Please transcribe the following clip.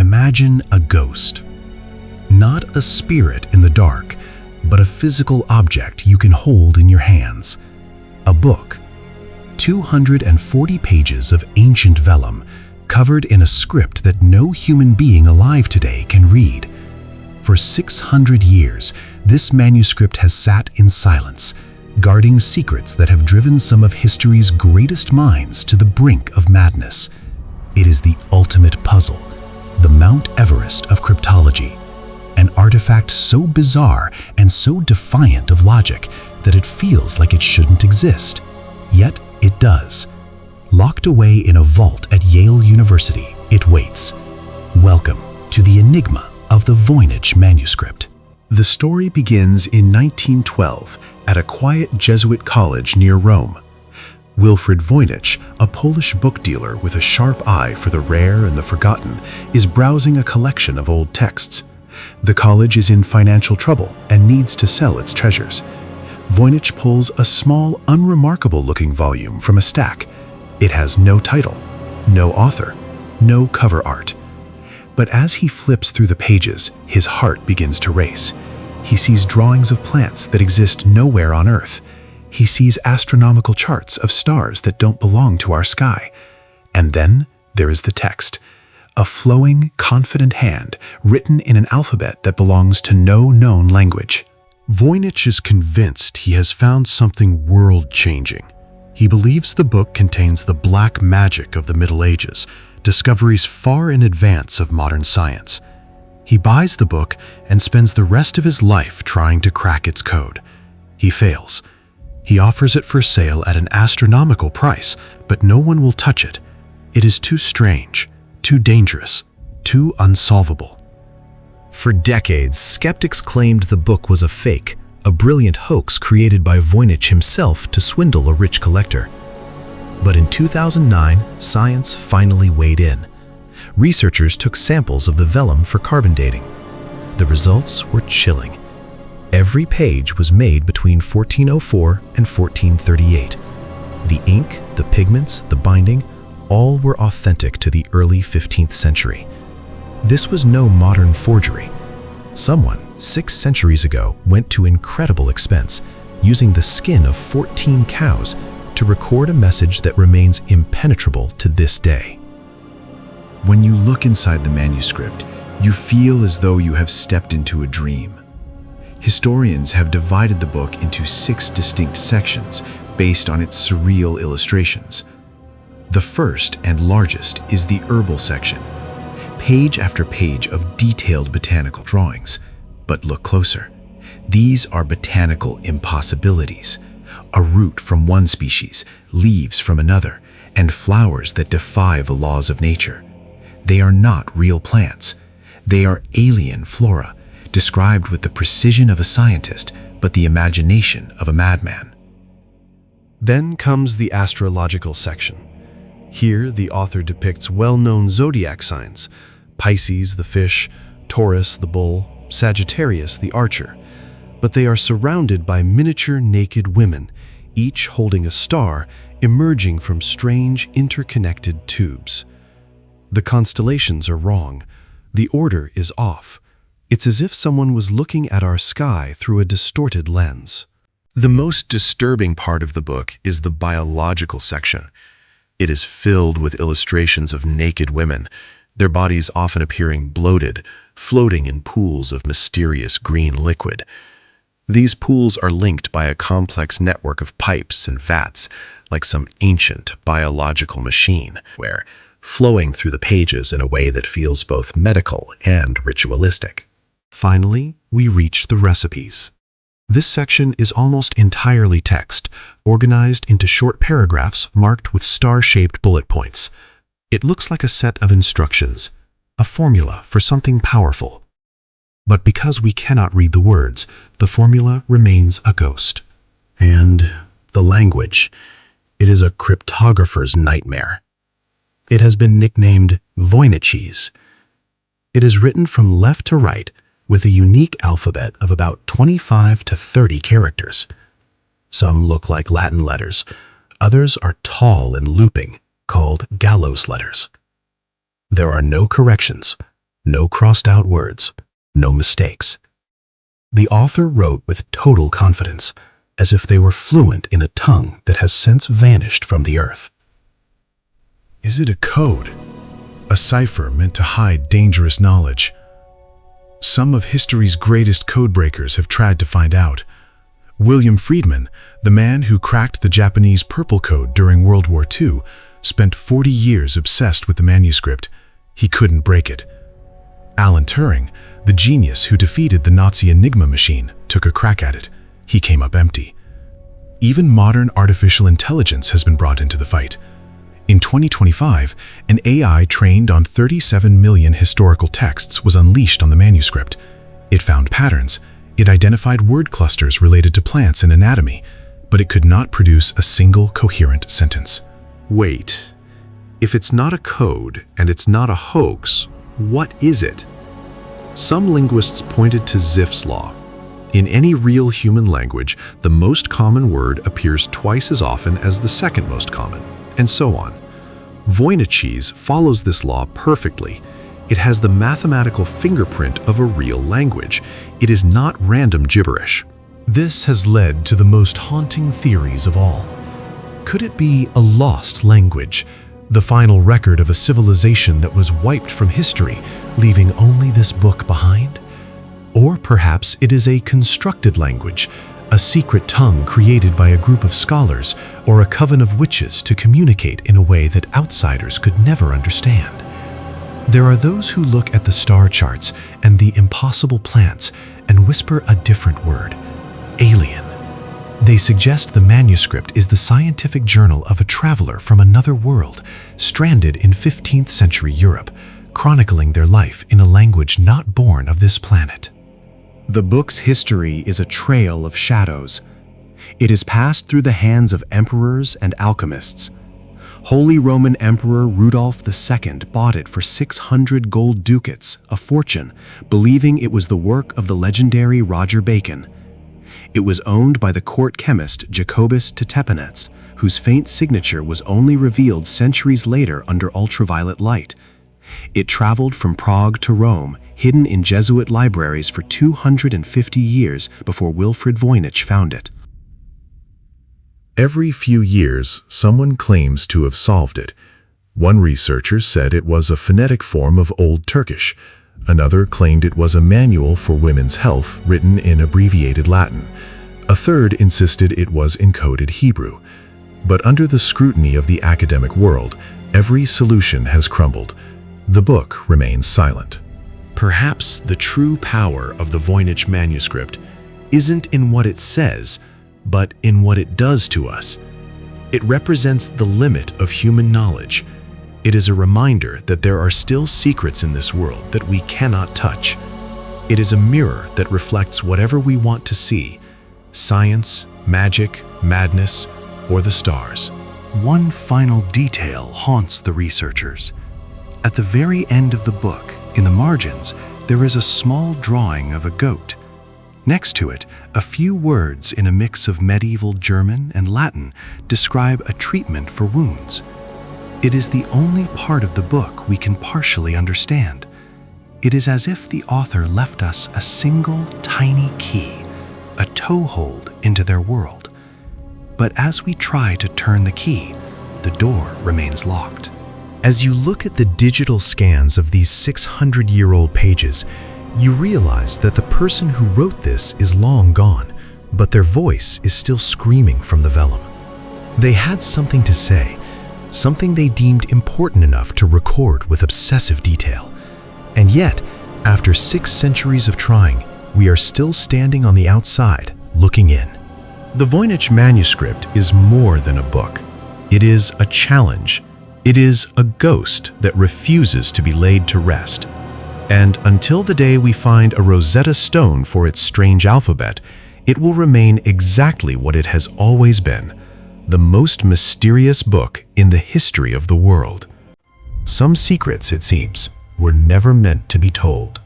Imagine a ghost. Not a spirit in the dark, but a physical object you can hold in your hands. A book. 240 pages of ancient vellum, covered in a script that no human being alive today can read. For 600 years, this manuscript has sat in silence, guarding secrets that have driven some of history's greatest minds to the brink of madness. It is the ultimate puzzle, the Mount Everest of cryptology, an artifact so bizarre and so defiant of logic that it feels like it shouldn't exist. Yet it does. Locked away in a vault at Yale University, it waits. Welcome to the enigma of the Voynich Manuscript. The story begins in 1912 at a quiet Jesuit college near Rome. Wilfred Voynich, a Polish book dealer with a sharp eye for the rare and the forgotten, is browsing a collection of old texts. The college is in financial trouble and needs to sell its treasures. Voynich pulls a small, unremarkable-looking volume from a stack. It has no title, no author, no cover art. But as he flips through the pages, his heart begins to race. He sees drawings of plants that exist nowhere on Earth. He sees astronomical charts of stars that don't belong to our sky. And then there is the text, a flowing, confident hand written in an alphabet that belongs to no known language. Voynich is convinced he has found something world-changing. He believes the book contains the black magic of the Middle Ages, discoveries far in advance of modern science. He buys the book and spends the rest of his life trying to crack its code. He fails. He offers it for sale at an astronomical price, but no one will touch it. It is too strange, too dangerous, too unsolvable. For decades, skeptics claimed the book was a fake, a brilliant hoax created by Voynich himself to swindle a rich collector. But in 2009, science finally weighed in. Researchers took samples of the vellum for carbon dating. The results were chilling. Every page was made between 1404 and 1438. The ink, the pigments, the binding, all were authentic to the early 15th century. This was no modern forgery. Someone, 6 centuries ago, went to incredible expense, using the skin of 14 cows to record a message that remains impenetrable to this day. When you look inside the manuscript, you feel as though you have stepped into a dream. Historians have divided the book into 6 distinct sections based on its surreal illustrations. The first and largest is the herbal section, page after page of detailed botanical drawings. But look closer. These are botanical impossibilities. A root from one species, leaves from another, and flowers that defy the laws of nature. They are not real plants. They are alien flora, described with the precision of a scientist, but the imagination of a madman. Then comes the astrological section. Here, the author depicts well-known zodiac signs: Pisces, the fish; Taurus, the bull; Sagittarius, the archer. But they are surrounded by miniature naked women, each holding a star emerging from strange interconnected tubes. The constellations are wrong. The order is off. It's as if someone was looking at our sky through a distorted lens. The most disturbing part of the book is the biological section. It is filled with illustrations of naked women, their bodies often appearing bloated, floating in pools of mysterious green liquid. These pools are linked by a complex network of pipes and vats, like some ancient biological machine, where flowing through the pages in a way that feels both medical and ritualistic. Finally, we reach the recipes. This section is almost entirely text, organized into short paragraphs marked with star-shaped bullet points. It looks like a set of instructions, a formula for something powerful. But because we cannot read the words, the formula remains a ghost. And the language, it is a cryptographer's nightmare. It has been nicknamed Voynichese. It is written from left to right with a unique alphabet of about 25 to 30 characters. Some look like Latin letters, others are tall and looping, called gallows letters. There are no corrections, No crossed-out words, no mistakes. The author wrote with total confidence, as if they were fluent in a tongue that has since vanished from the earth. Is it a code? A cipher meant to hide dangerous knowledge? Some of history's greatest codebreakers have tried to find out. William Friedman, the man who cracked the Japanese Purple Code during World War II, spent 40 years obsessed with the manuscript. He couldn't break it. Alan Turing, the genius who defeated the Nazi Enigma machine, took a crack at it. He came up empty. Even modern artificial intelligence has been brought into the fight. In 2025, an AI trained on 37 million historical texts was unleashed on the manuscript. It found patterns. It identified word clusters related to plants and anatomy, but it could not produce a single coherent sentence. Wait, if it's not a code and it's not a hoax, what is it? Some linguists pointed to Zipf's law. In any real human language, the most common word appears twice as often as the second most common, and so on. Voynich follows this law perfectly. It has the mathematical fingerprint of a real language. It is not random gibberish. This has led to the most haunting theories of all. Could it be a lost language, the final record of a civilization that was wiped from history, leaving only this book behind? Or perhaps it is a constructed language, a secret tongue created by a group of scholars or a coven of witches to communicate in a way that outsiders could never understand. There are those who look at the star charts and the impossible plants and whisper a different word, alien. They suggest the manuscript is the scientific journal of a traveler from another world, stranded in 15th century Europe, chronicling their life in a language not born of this planet. The book's history is a trail of shadows. It is passed through the hands of emperors and alchemists. Holy Roman Emperor Rudolph II bought it for 600 gold ducats, a fortune, believing it was the work of the legendary Roger Bacon. It was owned by the court chemist Jacobus Tepenet, whose faint signature was only revealed centuries later under ultraviolet light. It traveled from Prague to Rome, hidden in Jesuit libraries for 250 years before Wilfrid Voynich found it. Every few years, someone claims to have solved it. One researcher said it was a phonetic form of Old Turkish. Another claimed it was a manual for women's health written in abbreviated Latin. A third insisted it was encoded Hebrew. But under the scrutiny of the academic world, every solution has crumbled. The book remains silent. Perhaps the true power of the Voynich Manuscript isn't in what it says, but in what it does to us. It represents the limit of human knowledge. It is a reminder that there are still secrets in this world that we cannot touch. It is a mirror that reflects whatever we want to see: science, magic, madness, or the stars. One final detail haunts the researchers. At the very end of the book, in the margins, there is a small drawing of a goat. Next to it, a few words in a mix of medieval German and Latin describe a treatment for wounds. It is the only part of the book we can partially understand. It is as if the author left us a single tiny key, a toehold into their world. But as we try to turn the key, the door remains locked. As you look at the digital scans of these 600-year-old pages, you realize that the person who wrote this is long gone, but their voice is still screaming from the vellum. They had something to say, something they deemed important enough to record with obsessive detail. And yet, after 6 centuries of trying, we are still standing on the outside, looking in. The Voynich Manuscript is more than a book. It is a challenge. It is a ghost that refuses to be laid to rest. And until the day we find a Rosetta Stone for its strange alphabet, it will remain exactly what it has always been, the most mysterious book in the history of the world. Some secrets, it seems, were never meant to be told.